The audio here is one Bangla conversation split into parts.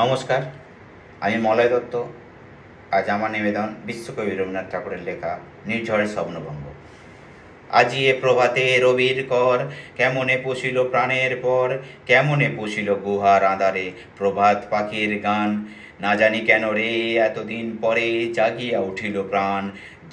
নমস্কার, আমি মলয় দত্ত। আজ আমার নিবেদন বিশ্বকবি রবীন্দ্রনাথ ঠাকুরের লেখা নির্ঝরের স্বপ্নভঙ্গ। আজি এ প্রভাতে রবির কর, কেমনে পশিল প্রাণের পর, কেমনে পশিল গুহার আঁধারে প্রভাত পাখির গান। না জানি কেন রে এতদিন পরে জাগিয়া উঠিল প্রাণ,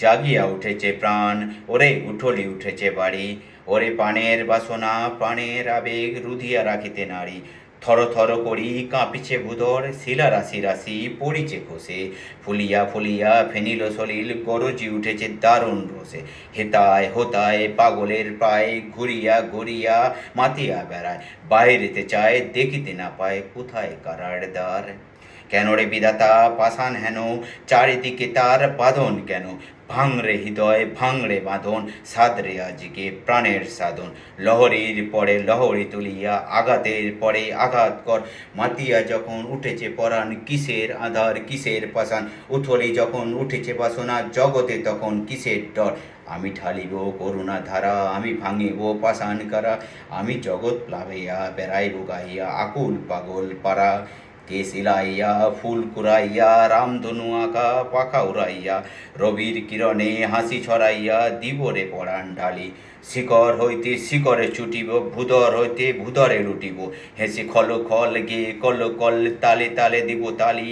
জাগিয়া উঠেছে প্রাণ, ওরে উঠলি উঠেছে বাড়ি। ওরে প্রাণের বাসনা প্রাণের আবেগ রুধিয়া রাখিতে নারী। থর থর করি কাঁপিছে ভূধর, শিলা রাশি রাশি পড়িছে খসে, ফুলিয়া ফুলিয়া ফেনিল সলিল গরজি উঠেছে দারুণ রোষে। হেতায় হোতায় পাগলের প্রায় ঘুরিয়া ঘুরিয়া মাতিয়া বেড়ায়, বাইরেতে চায় দেখিতে না পায় কোথায় কারার দ্বার। কেন রে বিধাতা পাষাণ হেন, চারিদিকে তার বাঁধন কেন? ভাঙরে হৃদয় ভাঙরে বাঁধন, সাদরে আজকে প্রাণের সাধন। লহরীর পরে লহরী তুলিয়া আঘাতের পরে আঘাত কর, মাতিয়া যখন উঠেছে পরাণ কিসের আধার কিসের পাষাণ। উথলি যখন উঠেছে বাসনা জগতে তখন কিসের ডর। আমি ঢালিব করুণা ধারা, আমি ভাঙিব পাষাণ কারা, আমি জগৎ প্লাবিয়া বেড়াইব গাইয়া আকুল পাগল পারা। কে সিলাইয়া ফুল কুড়াইয়া রামধনু আঁকা পাখা উড়াইয়া, রবির কিরণে হাসি ছড়াইয়া দিবরে পরাণ ঢালি। শিকর হইতে শিকরে ছুটিব, ভূধর হইতে ভূধরে লুটিব, হেসে খল খল গে কল কল তালে তালে দিব তালি।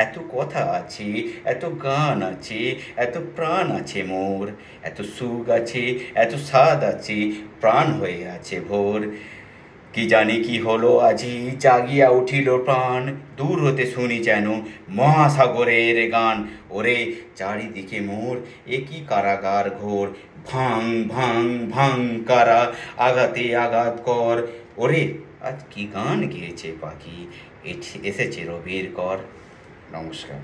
এত কথা আছে, এত গান আছে, এত প্রাণ আছে মোর, এত সুখ আছে, এত স্বাদ আছে, প্রাণ হয়ে আছে ভোর। কি জানি কি হলো আজি জাগিয়া উঠিল প্রাণ, দূর হতে শুনি যেন মহাসাগরের গান। ওরে চারিদিকে মোর এ কি কারাগার ঘোর, ভাং ভাং ভাং কারা, আঘাতে আঘাত কর। ওরে আজ কি গান গেয়েছে পাখি, এসেছে রবির কর। নমস্কার।